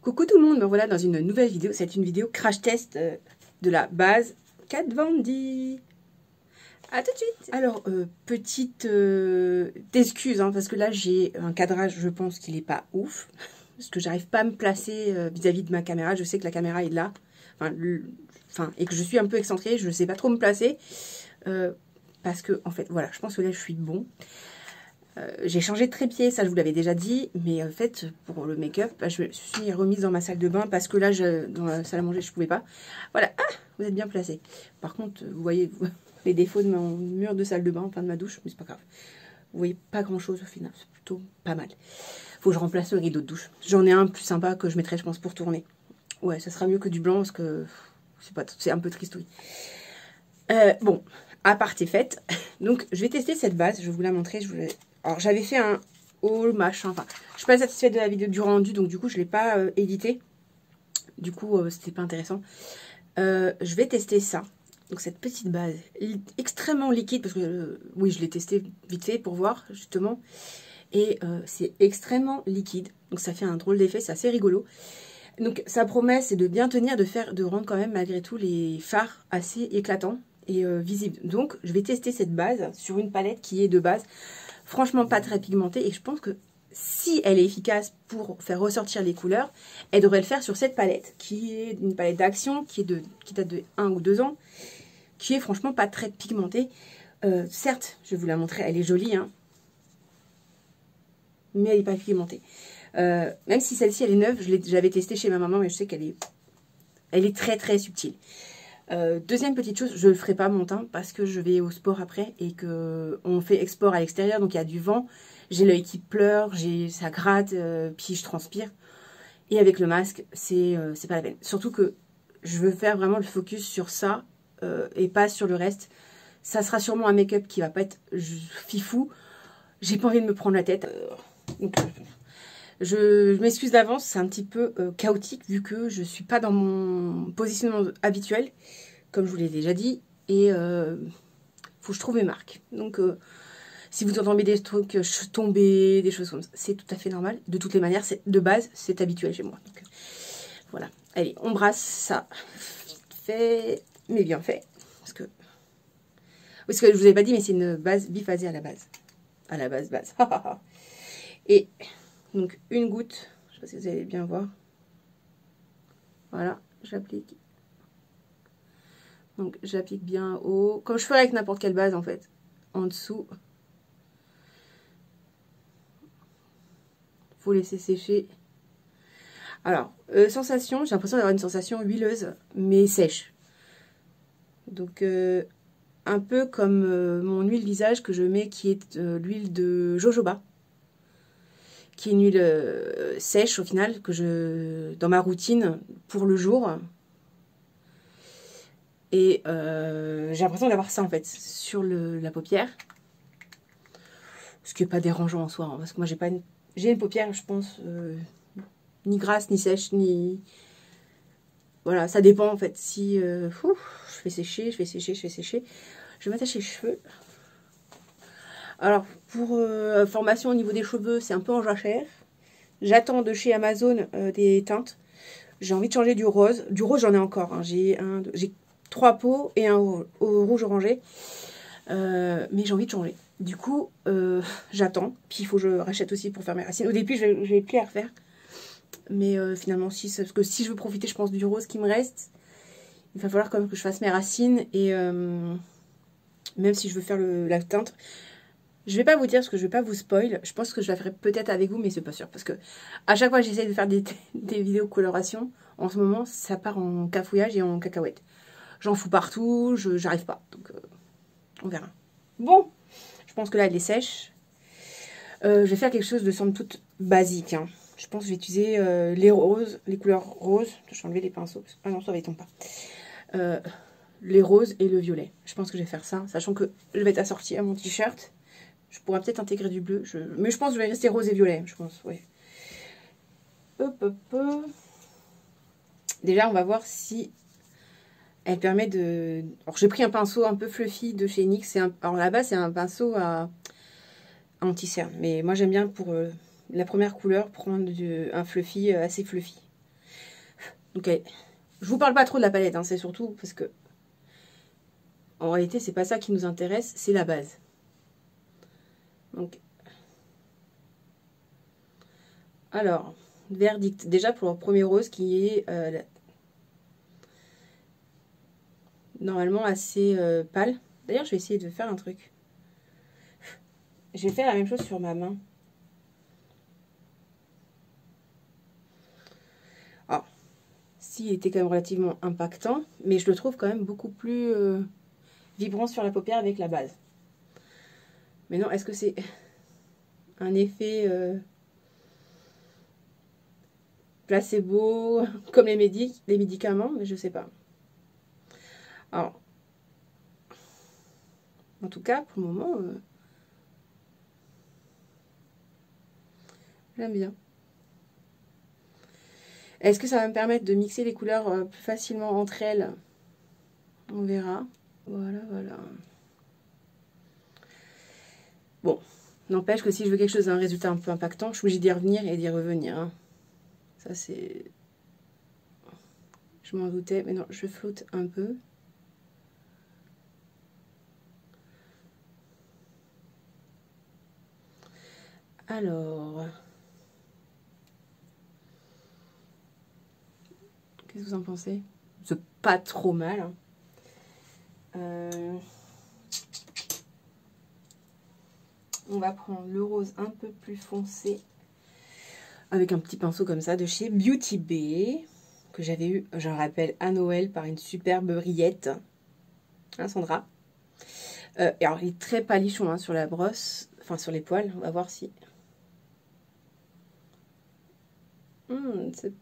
Coucou tout le monde, me voilà dans une nouvelle vidéo. C'est une vidéo crash test de la base Kat Von D. A tout de suite. Alors, petite excuse, hein, parce que là j'ai un cadrage, je pense qu'il est pas ouf. Parce que j'arrive pas à me placer vis-à-vis de ma caméra. Je sais que la caméra est là. Et que je suis un peu excentrée, je ne sais pas trop me placer. Parce que, en fait, voilà, je pense que là je suis bon. J'ai changé de trépied, ça je vous l'avais déjà dit, mais en fait pour le make-up, je me suis remise dans ma salle de bain parce que là dans la salle à manger je pouvais pas. Voilà, ah, vous êtes bien placé. Par contre, vous voyez les défauts de mon mur de salle de bain, enfin de ma douche, mais c'est pas grave. Vous voyez pas grand chose au final, c'est plutôt pas mal. Faut que je remplace le rideau de douche. J'en ai un plus sympa que je mettrai je pense pour tourner. Ouais, ça sera mieux que du blanc parce que c'est un peu tristouille. Bon, à part est faite, donc je vais tester cette base, je vais vous la montrer, Alors j'avais fait un haul machin, enfin je suis pas satisfaite de la vidéo du rendu, donc du coup je l'ai pas édité. Du coup c'était pas intéressant. Je vais tester ça. Donc cette petite base extrêmement liquide, parce que oui je l'ai testé vite fait pour voir justement. Et c'est extrêmement liquide, donc ça fait un drôle d'effet, c'est assez rigolo. Donc sa promesse c'est de bien tenir, de rendre quand même malgré tout les fards assez éclatants et visibles. Donc je vais tester cette base sur une palette qui est de base franchement pas très pigmentée, et je pense que si elle est efficace pour faire ressortir les couleurs, elle devrait le faire sur cette palette qui est une palette d'action qui date de 1 ou 2 ans, qui est franchement pas très pigmentée. Certes, je vais vous la montrer, elle est jolie, hein, mais elle n'est pas pigmentée. Même si celle-ci elle est neuve, j'avais testé chez ma maman, mais je sais qu'elle est très très subtile. Deuxième petite chose, je ne ferai pas mon teint parce que je vais au sport après et que on fait export à l'extérieur, donc il y a du vent, j'ai l'œil qui pleure, ça gratte, puis je transpire. Et avec le masque, c'est pas la peine. Surtout que je veux faire vraiment le focus sur ça et pas sur le reste. Ça sera sûrement un make-up qui va pas être fifou. J'ai pas envie de me prendre la tête. Je m'excuse d'avance, c'est un petit peu chaotique vu que je suis pas dans mon positionnement habituel, comme je vous l'ai déjà dit, et faut que je trouve mes marques. Donc si vous entendez des trucs tomber, des choses comme ça, c'est tout à fait normal. De toutes les manières, de base, c'est habituel chez moi. Donc, voilà. Allez, on brasse ça. Fait, mais bien fait. Parce que je vous avais pas dit, mais c'est une base biphasée à la base. À la base. Et donc une goutte, je sais pas si vous allez bien voir. Voilà, j'applique. Donc j'applique bien haut, comme je ferais avec n'importe quelle base en fait. En dessous. Faut laisser sécher. Alors, sensation, j'ai l'impression d'avoir une sensation huileuse, mais sèche. Donc un peu comme mon huile visage que je mets, qui est l'huile de jojoba. Qui est une huile sèche au final, que dans ma routine pour le jour. Et j'ai l'impression d'avoir ça en fait sur la paupière. Ce qui n'est pas dérangeant en soi, hein, parce que moi j'ai une paupière, je pense, ni grasse, ni sèche, ni... Voilà, ça dépend en fait. Si je fais sécher, je fais sécher, je fais sécher. Je vais m'attacher les cheveux. Alors, pour formation au niveau des cheveux, c'est un peu en jachère. J'attends de chez Amazon des teintes. J'ai envie de changer du rose. Du rose, j'en ai encore. Hein. J'ai 3 pots et un au rouge orangé. Mais j'ai envie de changer. Du coup, j'attends. Puis il faut que je rachète aussi pour faire mes racines. Au début, je vais plus à refaire. Mais finalement, parce que si je veux profiter, je pense, du rose qui me reste, il va falloir quand même que je fasse mes racines. Et même si je veux faire la teinte, je vais pas vous dire parce que je vais pas vous spoil. Je pense que je la ferai peut-être avec vous, mais c'est pas sûr. Parce que à chaque fois que j'essaie de faire des vidéos coloration, en ce moment, ça part en cafouillage et en cacahuète. J'en fous partout, j'arrive pas. Donc, on verra. Bon, je pense que là, elle est sèche. Je vais faire quelque chose de somme toute basique. Hein. Je pense que je vais utiliser les roses, les couleurs roses. Je vais enlever les pinceaux. Ah non, ça va y tomber pas. Les roses et le violet. Je pense que je vais faire ça, sachant que je vais être assortie à mon t-shirt. Je pourrais peut-être intégrer du bleu. Mais je pense que je vais rester rose et violet. Je pense, ouais. Hop. Déjà, on va voir si elle permet de... Alors, j'ai pris un pinceau un peu fluffy de chez NYX. Alors, là-bas, c'est un pinceau à anti-cerne. Mais moi, j'aime bien pour la première couleur prendre un fluffy assez fluffy. Donc, je vous parle pas trop de la palette, hein, c'est surtout parce que en réalité, c'est pas ça qui nous intéresse, c'est la base. Donc, alors, verdict. Déjà pour le premier rose qui est normalement assez pâle. D'ailleurs, je vais essayer de faire un truc. Je vais faire la même chose sur ma main. Alors, si, il était quand même relativement impactant, mais je le trouve quand même beaucoup plus vibrant sur la paupière avec la base. Mais non, est-ce que c'est un effet placebo comme les médicaments? Mais je sais pas. Alors, en tout cas, pour le moment, j'aime bien. Est-ce que ça va me permettre de mixer les couleurs plus facilement entre elles? On verra. Voilà, voilà. Bon, n'empêche que si je veux quelque chose d'un résultat un peu impactant, je suis obligée d'y revenir et d'y revenir. Hein. Ça, c'est... Je m'en doutais, mais non, je floute un peu. Alors... Qu'est-ce que vous en pensez? C'est pas trop mal. Hein. On va prendre le rose un peu plus foncé avec un petit pinceau comme ça de chez Beauty Bay que j'avais eu, je le rappelle, à Noël par une superbe brillette. Hein, Sandra? Et alors, il est très palichon hein, sur la brosse, enfin sur les poils. On va voir si... c'est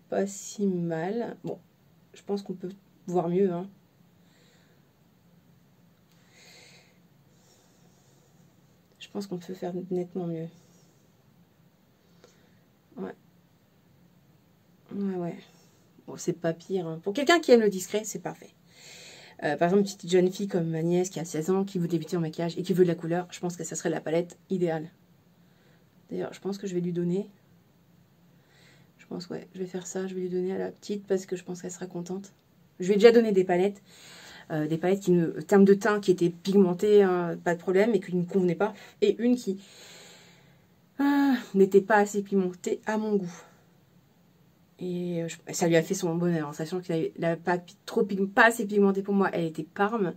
pas si mal. Bon, je pense qu'on peut voir mieux. Hein. Je pense qu'on peut faire nettement mieux. Ouais. Ouais, ouais. Bon, c'est pas pire. Hein. Pour quelqu'un qui aime le discret, c'est parfait. Par exemple, une petite jeune fille comme ma nièce qui a 16 ans, qui veut débuter en maquillage et qui veut de la couleur, je pense que ça serait la palette idéale. D'ailleurs, je pense que je vais lui donner... Je pense, ouais, je vais faire ça. Je vais lui donner à la petite parce que je pense qu'elle sera contente. Je lui ai déjà donné des palettes. Des palettes qui, en termes de teint, qui étaient pigmentées, hein, pas de problème, et qui ne me convenaient pas. Et une qui n'était pas assez pigmentée à mon goût. Et ça lui a fait son bonheur, en sachant qu'elle n'avait pas assez pigmentée pour moi. Elle était Parme.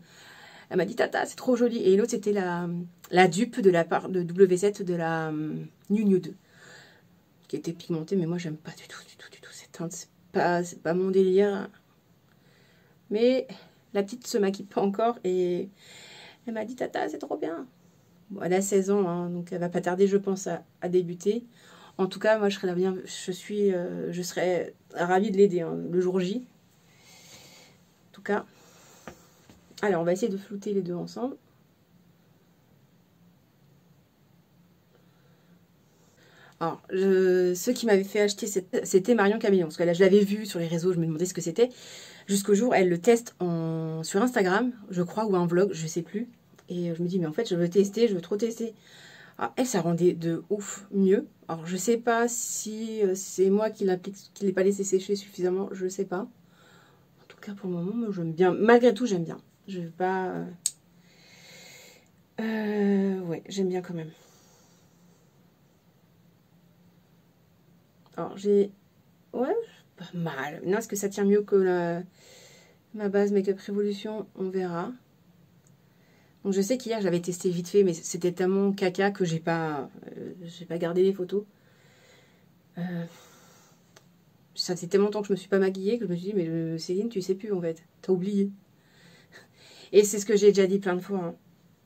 Elle m'a dit, Tata, c'est trop joli. Et l'autre, c'était la dupe de la part de W7 de la New New 2. Qui était pigmentée, mais moi, j'aime pas du tout cette teinte. C'est pas mon délire. Mais la petite se maquille pas encore et elle m'a dit, Tata, c'est trop bien. Bon, elle a 16 ans, hein, donc elle va pas tarder, je pense, à débuter. En tout cas, moi, je serais ravie de l'aider hein, le jour J. En tout cas, alors, on va essayer de flouter les deux ensemble. Alors, ceux qui m'avaient fait acheter, c'était Marion Camillon. Parce que là, je l'avais vu sur les réseaux, je me demandais ce que c'était. Jusqu'au jour, elle le teste sur Instagram, je crois, ou un vlog, je sais plus. Et je me dis, mais en fait, je veux tester, je veux trop tester. Alors, elle, ça rendait de ouf mieux. Alors, je sais pas si c'est moi qui l'ai pas laissé sécher suffisamment, je sais pas. En tout cas, pour le moment, moi, j'aime bien. Malgré tout, j'aime bien. Je vais pas... ouais, j'aime bien quand même. Alors, j'ai... Ouais, pas mal. Non, est-ce que ça tient mieux que ma base Make-up Révolution? On verra. Donc, je sais qu'hier, j'avais testé vite fait, mais c'était tellement caca que j'ai pas gardé les photos. Ça fait tellement longtemps que je me suis pas maquillée que je me suis dit, mais Céline, tu sais plus en fait. T'as oublié. Et c'est ce que j'ai déjà dit plein de fois. Hein.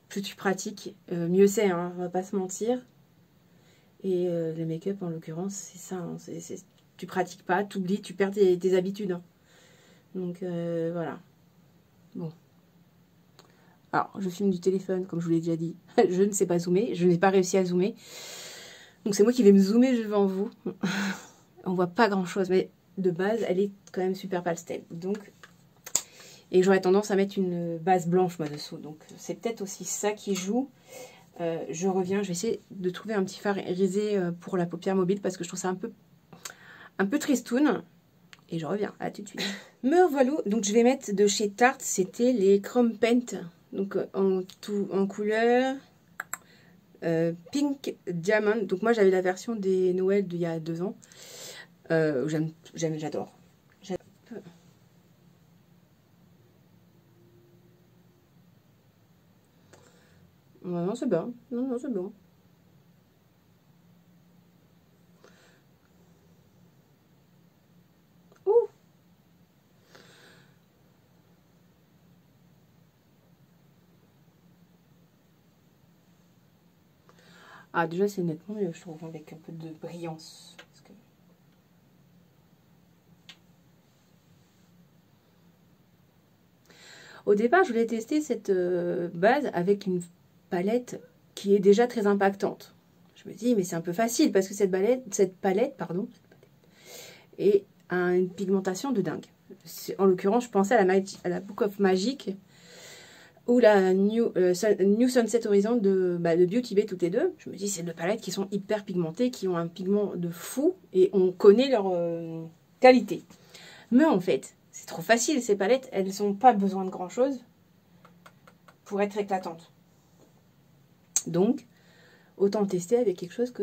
Plus tu pratiques, mieux c'est, hein, on va pas se mentir. Et le make-up, en l'occurrence, c'est ça. Hein, tu pratiques pas, tu oublies, tu perds tes habitudes. Hein. Donc, voilà. Bon. Alors, je filme du téléphone, comme je vous l'ai déjà dit. Je ne sais pas zoomer, je n'ai pas réussi à zoomer. Donc, c'est moi qui vais me zoomer devant vous. On voit pas grand-chose, mais de base, elle est quand même super pastel. Donc, et j'aurais tendance à mettre une base blanche, moi, dessous. Donc, c'est peut-être aussi ça qui joue. Je reviens, je vais essayer de trouver un petit fard irisé pour la paupière mobile parce que je trouve ça un peu tristoun. et je reviens. À tout de suite. Me revoilà. Donc je vais mettre de chez Tarte, c'était les Chrome Paint. Donc en couleur Pink Diamond. Donc moi j'avais la version des Noël d'il y a 2 ans. J'adore. Non, c'est bon. Non, c'est bon. Ouh. Ah, déjà, c'est nettement mieux, je trouve, avec un peu de brillance. Parce que... Au départ, je voulais tester cette base avec une palette qui est déjà très impactante. Je me dis, mais c'est un peu facile parce que cette palette a une pigmentation de dingue. En l'occurrence, je pensais à la Book of Magic ou la New Sunset Horizon de Beauty Bay, toutes les deux. Je me dis, c'est deux palettes qui sont hyper pigmentées, qui ont un pigment de fou et on connaît leur qualité. Mais en fait, c'est trop facile, ces palettes, elles n'ont pas besoin de grand chose pour être éclatantes. Donc, autant tester avec quelque chose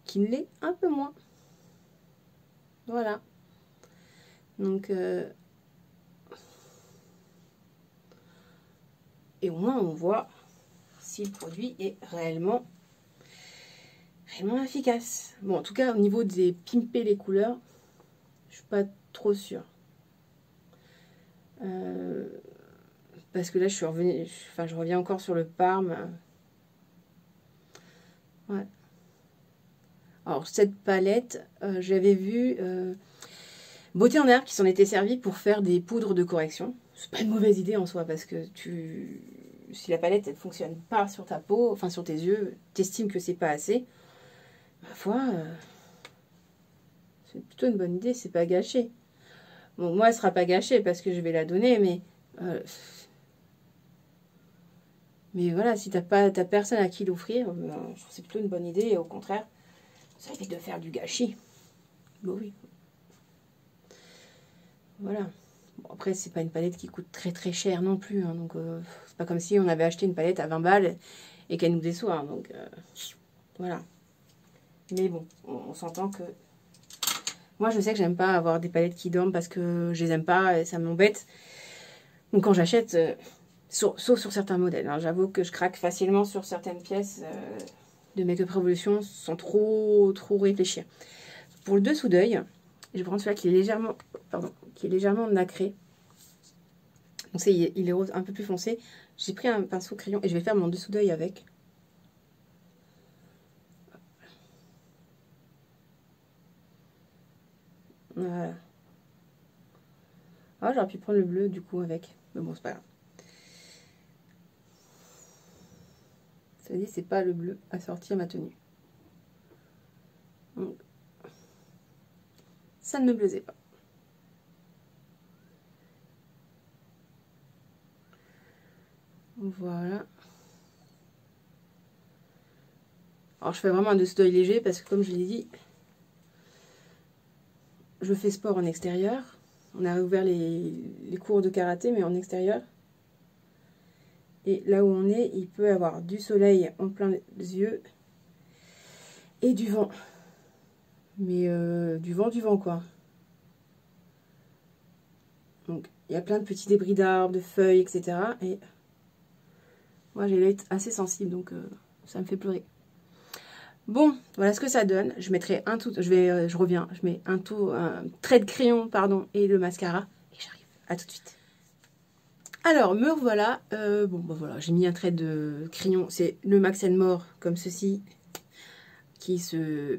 qui ne l'est un peu moins. Voilà. Donc, et au moins on voit si le produit est réellement efficace. Bon, en tout cas, au niveau des pimper les couleurs, je suis pas trop sûre. Parce que là, je suis revenue, je reviens encore sur le Parme. Ouais. Alors, cette palette, j'avais vu Beauté en Herbe qui s'en était servi pour faire des poudres de correction. C'est pas une mauvaise idée en soi, parce que si la palette, elle fonctionne pas sur ta peau, enfin sur tes yeux, t'estimes que c'est pas assez, ma foi, c'est plutôt une bonne idée, c'est pas gâché. Bon, moi, elle sera pas gâchée parce que je vais la donner, mais voilà, si t'as personne à qui l'offrir, je trouve que c'est plutôt une bonne idée, et au contraire, ça évite de faire du gâchis. Bon, oui. Voilà. Bon, après, c'est pas une palette qui coûte très très cher non plus, hein, donc c'est pas comme si on avait acheté une palette à 20 balles et qu'elle nous déçoit, hein, donc voilà. Mais bon, on s'entend que... Moi, je sais que j'aime pas avoir des palettes qui dorment parce que je les aime pas et ça m'embête. Donc quand j'achète, sauf sur certains modèles, hein, j'avoue que je craque facilement sur certaines pièces de Make-up Revolution sans trop réfléchir. Pour le dessous d'œil, je vais prendre celui-là qui est légèrement nacré. Donc il est rose un peu plus foncé. J'ai pris un pinceau crayon et je vais faire mon dessous d'œil avec. Voilà. Ah, j'aurais pu prendre le bleu du coup avec. Mais bon, c'est pas grave. Ça dit, c'est pas le bleu assorti à ma tenue. Donc, ça ne me plaisait pas. Voilà. Alors, je fais vraiment un dessous d'œil léger parce que, comme je l'ai dit, je fais sport en extérieur. On a ouvert les cours de karaté, mais en extérieur. Et là où on est, il peut y avoir du soleil en plein les yeux et du vent. Mais du vent, quoi. Donc, il y a plein de petits débris d'arbres, de feuilles, etc. Et moi, j'ai l'œil assez sensible, donc ça me fait pleurer. Bon, voilà ce que ça donne. Je mettrai un tout, je reviens, je mets un trait de crayon, pardon, et le mascara. Et j'arrive. À tout de suite. Alors, me revoilà. Bon, bah voilà, j'ai mis un trait de crayon. C'est le Max & More, comme ceci, qui se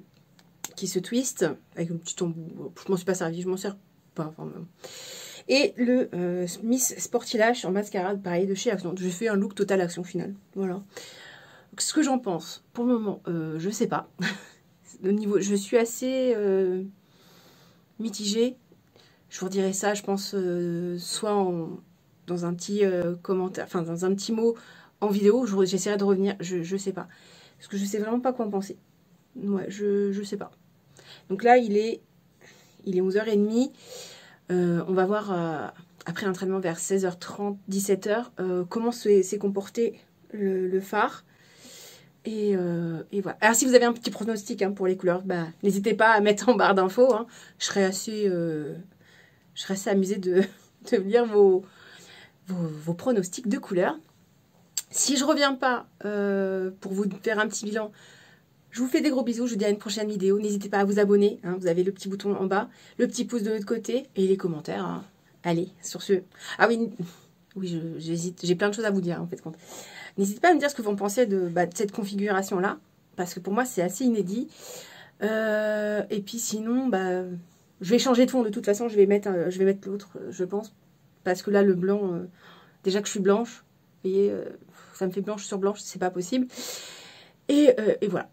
twist, avec un petit embout. Je m'en suis pas servi, je m'en sers pas. Enfin, et le Miss Sporty-Lash en mascara, pareil, de chez Action. Je fais un look total Action finale. Voilà. Ce que j'en pense, pour le moment, je sais pas. Je suis assez mitigée. Je vous redirai ça, je pense, soit dans un petit commentaire, enfin dans un petit mot en vidéo. J'essaierai de revenir, je sais pas. Parce que je sais vraiment pas quoi en penser. Ouais, je sais pas. Donc là, il est 11h30. On va voir après l'entraînement vers 16h30, 17h, comment s'est comporté le phare. Et voilà. Alors si vous avez un petit pronostic pour les couleurs, bah, n'hésitez pas à mettre en barre d'infos. Je serais assez amusée de lire vos pronostics de couleurs. Si je reviens pas pour vous faire un petit bilan, je vous fais des gros bisous. Je vous dis à une prochaine vidéo. N'hésitez pas à vous abonner. Vous avez le petit bouton en bas, le petit pouce de l'autre côté et les commentaires. Allez, sur ce... Ah oui, j'hésite. J'ai plein de choses à vous dire en fait. N'hésitez pas à me dire ce que vous en pensez de cette configuration-là. Parce que pour moi, c'est assez inédit. Et puis sinon, je vais changer de fond. De toute façon, je vais mettre l'autre, je pense. Parce que là, le blanc, déjà que je suis blanche, vous voyez, ça me fait blanche sur blanche, c'est pas possible. Et voilà.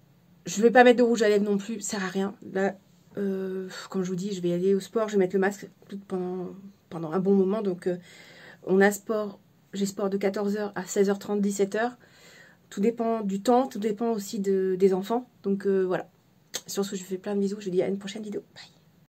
Je vais pas mettre de rouge à lèvres non plus, ça sert à rien. Là, comme je vous dis, je vais aller au sport, je vais mettre le masque pendant un bon moment. Donc, on a sport, j'ai sport de 14h à 16h30, 17h. Tout dépend du temps, tout dépend aussi des enfants. Donc, voilà. Sur ce, je vous fais plein de bisous. Je vous dis à une prochaine vidéo. Bye.